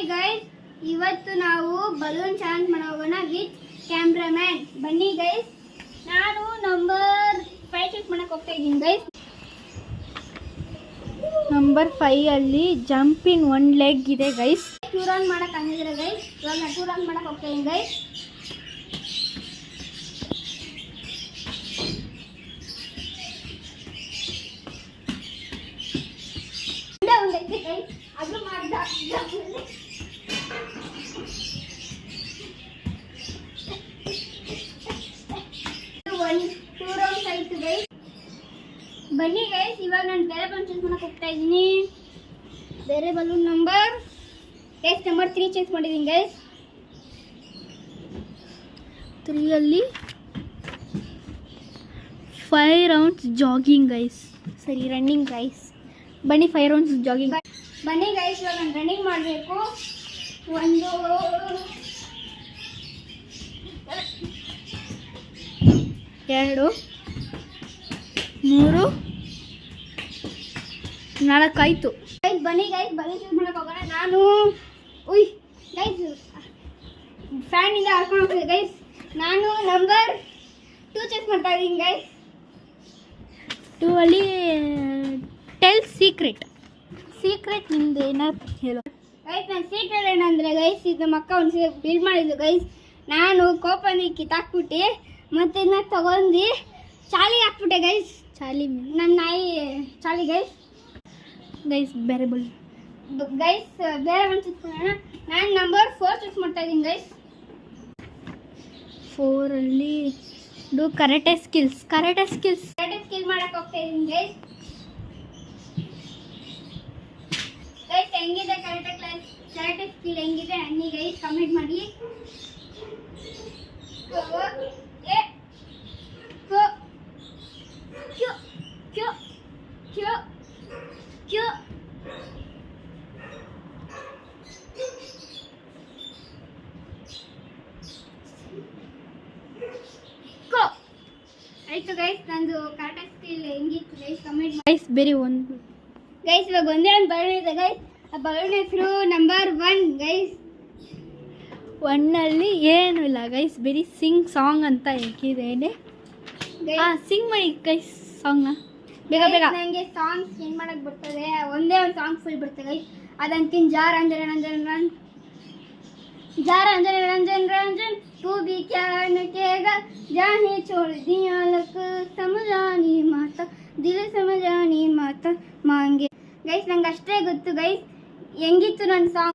Hi guys, ಇವತ್ತು ನಾವು balloon challenge ಮಾಡೋಣ ವಿತ್ ಕ್ಯಾಮ್ರಾಮ್ಯಾನ್. ಬನ್ನಿ ಗೈಸ್, ನಾನು ನಂಬರ್ 5 ಚೂಸ್ ಮಾಡಕ್ಕೆ ಹೋಗ್ತಾ ಇದ್ದೀನಿ ಗೈಸ್. ನಂಬರ್ 5 ಅಲ್ಲಿ ಜಂಪ್ ಇನ್ 1 ಲೆಗ್ ಇದೆ ಗೈಸ್. ಟೂ ರನ್ ಮಾಡಕ್ಕೆ ಅಂದಿದ್ರೆ ಗೈಸ್, ಇವಾಗ ನಾನು 2 ರನ್ ಮಾಡಕ್ಕೆ ಹೋಗ್ತಾ ಇದ್ದೀನಿ ಗೈಸ್. ಒಂದು ಐತೆ ಗೈಸ್, ಅದು ಮಾಡ್ದ ಟೂ ರೌಂಡ್ಸ್ ಆಯ್ತು ಗೈಸ್. ಬನ್ನಿ ಗೈಸ್, ಇವಾಗ ನಾನು ಬೇರೆ ಬಲೂನ್ ಚೂಸ್ ಮಾಡಕ್ಕೆ ಹೋಗ್ತಾ ಇದ್ದೀನಿ. ಬೇರೆ ಬಲೂನ್ ನಂಬರ್ 3 ಚೂಸ್ ಮಾಡಿದ್ದೀನಿ ಗೈಸ್. 3 ಅಲ್ಲಿ 5 ರೌಂಡ್ಸ್ ಜಾಗಿಂಗ್ ಗೈಸ್. ಸರಿ, ರನ್ನಿಂಗ್ ಗೈಸ್. ಬನ್ನಿ 5 ರೌಂಡ್ಸ್ ಜಾಗಿಂಗ್. ಬನ್ನಿ ಗೈಸ್, ಇವಾಗ ನಾನು ರನ್ನಿಂಗ್ ಮಾಡಬೇಕು. 1 2 3 4 ಆಯಿತು. ಗೈಸ್ ಬನ್ನಿ ಗೈಸ್, ಬಲೂನ್ ಚೂಸ್ ಮಾಡಕ್ಕೆ ಹೋಗೋಣ. ನಾನು ಗೈಸ್ ಫ್ಯಾನಿಂದ ಹಾರ್ಕೊಂಡು ಹೋಗ್ತಿದ್ದೆ ಗೈಸ್. ನಾನು ನಂಬರ್ 2 ಚೂಸ್ ಮಾಡ್ತಾ ಇದ್ದೀನಿ ಗೈಸ್. 2 ಅಲ್ಲಿ ಟೆಲ್ ಸೀಕ್ರೆಟ್ ನಿಮ್ದು ಏನಾದ್ರು ಹೇಳೋ ಗೈಸ್. ನನ್ನ ಸೀಕ್ರೆಟ್ ಏನಂದರೆ ಗೈಸ್, ಇದು ನಮ್ಮ ಅಕ್ಕ ಒಂದು ಬಿಲ್ಡ್ ಮಾಡಿದ್ದು ಗೈಸ್. ನಾನು ಕೋಪನಿ ಕಿತ್ತಾಕ್ಬಿಟ್ಟು ಮತ್ತೆ ಇದನ್ನ ತಗೊಂಡು ಚಾಲಿಗೆ ಹಾಕ್ಬಿಟ್ಟೆ ಗೈಸ್. ಚಾಲಿ ನನ್ನ ನಾಯಿ ಚಾಲಿ ಗೈಸ್. ಬೇರೆ ಬಲ್ ಗೈಸ್ ಬೇರೆ ಒಂದು ಚೂಸ್ ಮಾಡೋಣ. ನಾನು ನಂಬರ್ 4 ಚೂಸ್ ಮಾಡ್ತಾ ಇದ್ದೀನಿ ಗೈಸ್. 4 ಅಲ್ಲಿ ಡೂ ಕರಾಟೆ ಸ್ಕಿಲ್ಸ್ ಸ್ಕಿಲ್ ಮಾಡಕ್ಕೆ ಹೋಗ್ತಾ ಇದ್ದೀನಿ ಗೈಸ್. ಗೈಸ್ ಹೆಂಗಿದೆ ಕರಾಟೆ ಸ್ಕಿಲ್ ಹೆಂಗಿದೆ ಅನ್ನಿ ಗೈಸ್, ಕಮೆಂಟ್ ಮಾಡಿ. ಆಯ್ತು ಗೈಸ್, ನಂದು ಕರಾಟೆ ಸ್ಕಿಲ್ ಹೆಂಗಿತ್ತು ಗೈಸ್ ಕಮೆಂಟ್ ಮಾಡಿ ಗೈಸ್. ಬೇರೆ ಒಂದು ಗೈಸ್. ಇವಾಗ ಒಂದೇ ಒಂದು ಬಲೂನ್ ಇದೆ ಗೈಸ್. ಆ ಬಲೂನ್ ಹೆಸರು ನಂಬರ್ 1 ಗೈಸ್. 1 ಅಲ್ಲಿ ಏನೂ ಇಲ್ಲ ಗೈಸ್, ಬೇರೆ ಸಾಂಗ್ ಅಂತ ಹೇಗಿದ್ದೇನೆ. ಸಿಂಗ್ ಮಾಡಿ ಗೈಸ್ ಸಾಂಗ್ನ ಬೇಗ. ನನಗೆ ಸಾಂಗ್ ಏನು ಮಾಡಕ್ಕೆ ಬರ್ತದೆ, ಒಂದೇ ಒಂದು ಸಾಂಗ್ ಫುಲ್ ಬರ್ತದೆ ಗೈಸ್. ಅದಂತೀನಿ जा रंजन रंजन तू भी क्या नकेगा जाने छोड़ दिया लक समझानी माता दिल समझानी माता मांगे. ಗೈಸ್ ನಂಗೆ ಅಷ್ಟೇ ಗೊತ್ತು ಗೈಸ್. ಹೆಂಗಿತ್ತು ನನ್ನ ಸಾಂಗ್.